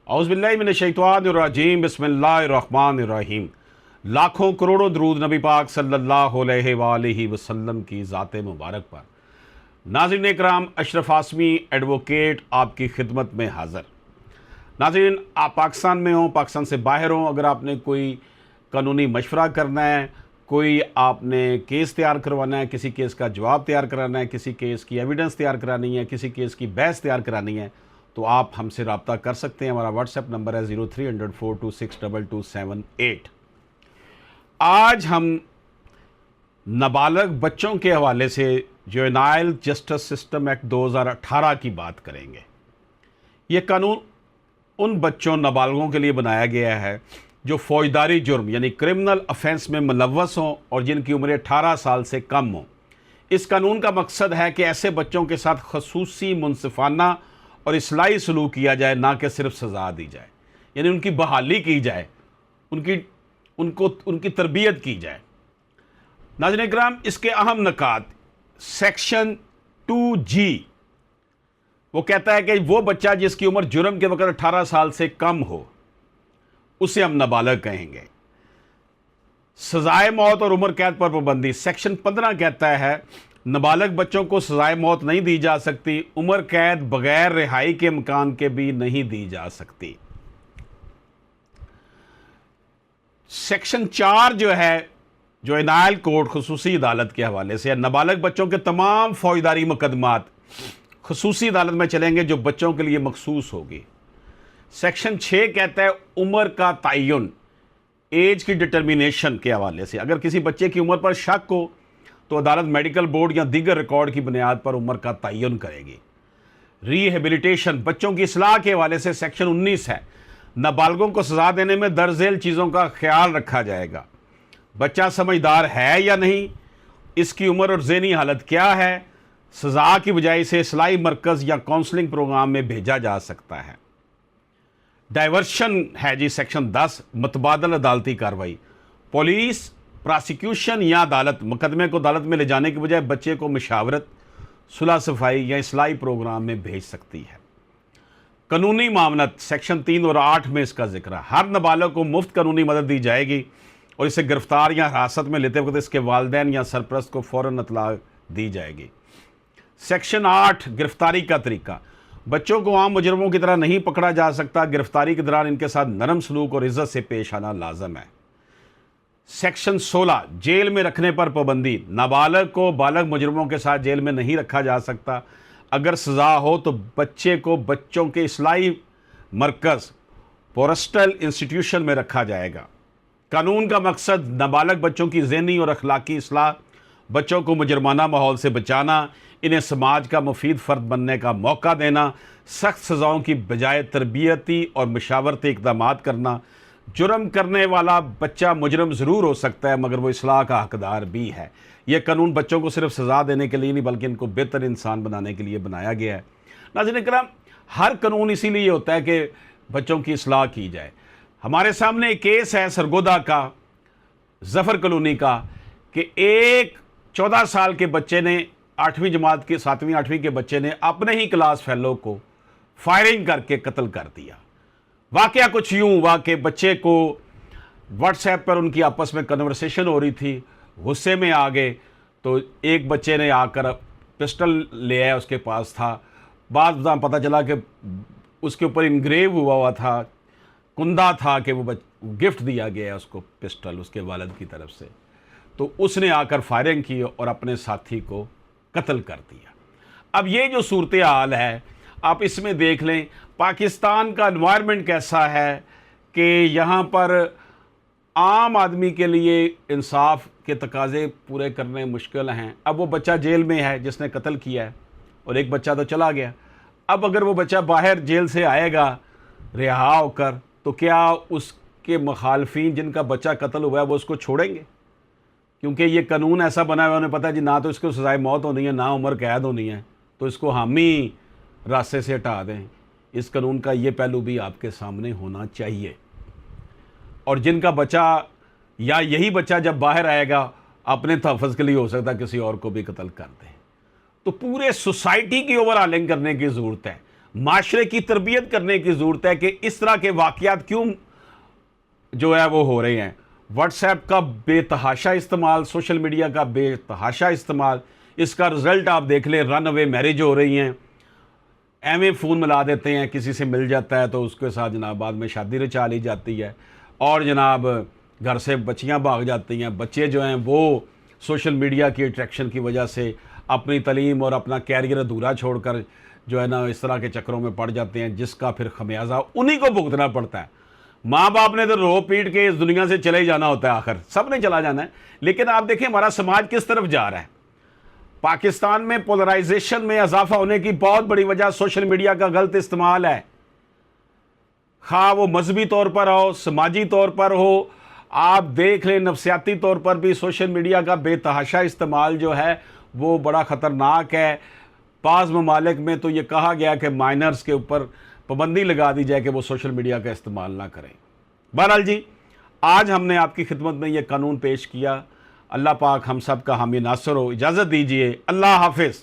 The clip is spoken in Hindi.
औज़ुबिल्लाहि मिनश्शैतानिर्रजीम बिस्मिल्लाहिर्रहमानिर्रहीम। लाखों करोड़ों दरूद नबी पाक सल्लल्लाहु अलैहि वसल्लम की ज़ात मुबारक पर। नाज़रीन इकराम, अशरफ आसमी एडवोकेट आपकी खिदमत में हाज़िर। नाज़रीन, आप पाकिस्तान में हों, पाकिस्तान से बाहर हों, अगर आपने कोई कानूनी मशवरा करना है, कोई आपने केस तैयार करवाना है, किसी केस का जवाब तैयार कराना है, किसी केस की एविडेंस तैयार करानी है, किसी केस की बहस तैयार करानी है, तो आप हमसे रब्ता कर सकते हैं। हमारा व्हाट्सएप नंबर है 0300426278। आज हम नाबालग बच्चों के हवाले से जुवेनाइल जस्टिस सिस्टम एक्ट 2018 की बात करेंगे। ये कानून उन बच्चों नाबालगों के लिए बनाया गया है जो फौजदारी जुर्म यानी क्रिमिनल अफेंस में मुलव्वस हों और जिनकी उम्र 18 साल से कम हो। इस कानून का मकसद है कि ऐसे बच्चों के साथ खसूसी, मुनसिफाना और इस्लाही सलूक किया जाए, ना कि सिर्फ सज़ा दी जाए, यानी उनकी बहाली की जाए, उनकी तरबियत की जाए। नाज़रीन इकराम, इसके अहम नकात सेक्शन 2G वो कहता है कि वो बच्चा जिसकी उम्र जुर्म के वक्त 18 साल से कम हो उसे हम नाबालग कहेंगे। सजाए मौत और उम्र कैद पर पाबंदी। सेक्शन 15 कहता है नाबालग बच्चों को सजाए मौत नहीं दी जा सकती, उम्र कैद बगैर रिहाई के इम्कान के भी नहीं दी जा सकती। सेक्शन 4 जो है जुवेनाइल कोड खसूसी अदालत के हवाले से नाबालग बच्चों के तमाम फौजदारी मुकदमात खसूसी अदालत में चलेंगे जो बच्चों के लिए मखसूस होगी। सेक्शन 6 कहता है उम्र का तयन, एज की डिटर्मिनेशन के हवाले से अगर किसी बच्चे की उम्र पर शक हो तो अदालत मेडिकल बोर्ड या दीगर रिकॉर्ड की बुनियाद पर उम्र का तयन करेगी। रिहेबिलिटेशन, बच्चों की इस्लाह के हवाले से सेक्शन 19 है। नाबालगों को सजा देने में दरअसल चीज़ों का ख्याल रखा जाएगा। बच्चा समझदार है या नहीं, इसकी उम्र और ज़हनी हालत क्या है, सजा की बजाय इसे इस्लाही मरकज़ या काउंसलिंग प्रोग्राम में भेजा जा सकता है। डाइवर्शन है जी सेक्शन 10, मुतबादल अदालती कार्रवाई। पुलिस, प्रोसिक्यूशन या अदालत मुकदमे को अदालत में ले जाने के बजाय बच्चे को मशावरत, सुलह सफाई या इस्लाही प्रोग्राम में भेज सकती है। कानूनी मामलत सेक्शन 3 और 8 में इसका जिक्र है। हर नाबालग को मुफ्त कानूनी मदद दी जाएगी और इसे गिरफ्तार या हिरासत में लेते वक्त इसके वालिदैन या सरपरस्त को फ़ौरन इत्तला दी जाएगी। सेक्शन 8 गिरफ्तारी का तरीका। बच्चों को आम मुजरमों की तरह नहीं पकड़ा जा सकता, गिरफ्तारी के दौरान इनके साथ नरम सलूक और इज्जत से पेश आना लाजम है। सेक्शन 16 जेल में रखने पर पाबंदी। नाबालग को बालग मुजरमों के साथ जेल में नहीं रखा जा सकता। अगर सज़ा हो तो बच्चे को बच्चों के इस्लाही मरकज़ पोस्टल इंस्टीट्यूशन में रखा जाएगा। कानून का मकसद नाबालग बच्चों की ज़हनी और अखलाकी इस्लाह, बच्चों को मुजरमाना माहौल से बचाना, इन्हें समाज का मुफीद फ़र्द बनने का मौका देना, सख्त सज़ाओं की बजाय तरबियती और मशावरती इक़दामात करना। जुर्म करने वाला बच्चा मुजरम ज़रूर हो सकता है मगर वो इस्लाह का हकदार भी है। यह कानून बच्चों को सिर्फ सज़ा देने के लिए नहीं बल्कि इनको बेहतर इंसान बनाने के लिए बनाया गया है। नाज़रीन इकराम, हर कानून इसीलिए होता है कि बच्चों की इस्लाह की जाए। हमारे सामने एक केस है सरगोदा का, जफ़र कॉलोनी का, कि एक 14 साल के बच्चे ने 8वीं जमात के 7वीं 8वीं के बच्चे ने अपने ही क्लास फेलो को फायरिंग करके कत्ल कर दिया। वाकया कुछ यूं हुआ कि बच्चे को व्हाट्सएप पर उनकी आपस में कन्वर्सेशन हो रही थी, गुस्से में आ गए तो एक बच्चे ने आकर पिस्टल ले आया, उसके पास था। बाद में पता चला कि उसके ऊपर इनग्रेव हुआ था, कुंदा था कि वो गिफ्ट दिया गया है उसको पिस्टल उसके वालिद की तरफ से। तो उसने आकर फायरिंग की और अपने साथी को कत्ल कर दिया। अब ये जो सूरत हाल है आप इसमें देख लें पाकिस्तान का एनवायरनमेंट कैसा है कि यहाँ पर आम आदमी के लिए इंसाफ के तकाजे पूरे करने मुश्किल हैं। अब वो बच्चा जेल में है जिसने कत्ल किया है और एक बच्चा तो चला गया। अब अगर वो बच्चा बाहर जेल से आएगा रिहा होकर तो क्या उसके मुखालफिन जिनका बच्चा कत्ल हुआ है वो उसको छोड़ेंगे? क्योंकि ये कानून ऐसा बना हुआ, उन्हें पता है जी ना तो इसको सजाए मौत होनी है ना उम्र कैद होनी है, तो इसको हम ही रास्ते से हटा दें। इस कानून का ये पहलू भी आपके सामने होना चाहिए। और जिनका बच्चा या यही बच्चा जब बाहर आएगा अपने तहफ़्फ़ुज़ के लिए हो सकता है किसी और को भी कत्ल कर दे। तो पूरे सोसाइटी की ओवरऑलिंग करने की ज़रूरत है। माशरे की तरबियत करने की ज़रूरत है कि इस तरह के वाक़यात क्यों जो है वो हो रहे हैं। व्हाट्सएप का बेतहाशा इस्तेमाल, सोशल मीडिया का बेतहाशा इस्तेमाल, इसका रिज़ल्ट आप देख लें, रन अवे मैरिज हो रही हैं, एवं फ़ोन मिला देते हैं, किसी से मिल जाता है तो उसके साथ जनाब बाद में शादी रचा ली जाती है, और जनाब घर से बच्चियां भाग जाती हैं। बच्चे जो हैं वो सोशल मीडिया की अट्रैक्शन की वजह से अपनी तालीम और अपना कैरियर अधूरा छोड़कर जो है ना इस तरह के चक्करों में पड़ जाते हैं, जिसका फिर खमियाजा उन्हीं को भुगतना पड़ता है। माँ बाप ने तो रो पीट के इस दुनिया से चले ही जाना होता है, आखिर सब ने चला जाना है। लेकिन आप देखें हमारा समाज किस तरफ जा रहा है। पाकिस्तान में पोलराइजेशन में इजाफा होने की बहुत बड़ी वजह सोशल मीडिया का गलत इस्तेमाल है। खा वो मजहबी तौर पर हो, समाजी तौर पर हो, आप देख लें नफसियाती तौर पर भी सोशल मीडिया का बेतहाशा इस्तेमाल जो है वो बड़ा ख़तरनाक है। बाज़ ममालिक में तो ये कहा गया कि माइनर्स के ऊपर पाबंदी लगा दी जाए कि वो सोशल मीडिया का इस्तेमाल ना करें। बहरहाल जी, आज हमने आपकी खिदमत में ये कानून पेश किया। अल्लाह पाक हम सब का हामी नासर हो। इजाज़त दीजिए। अल्लाह हाफिज़।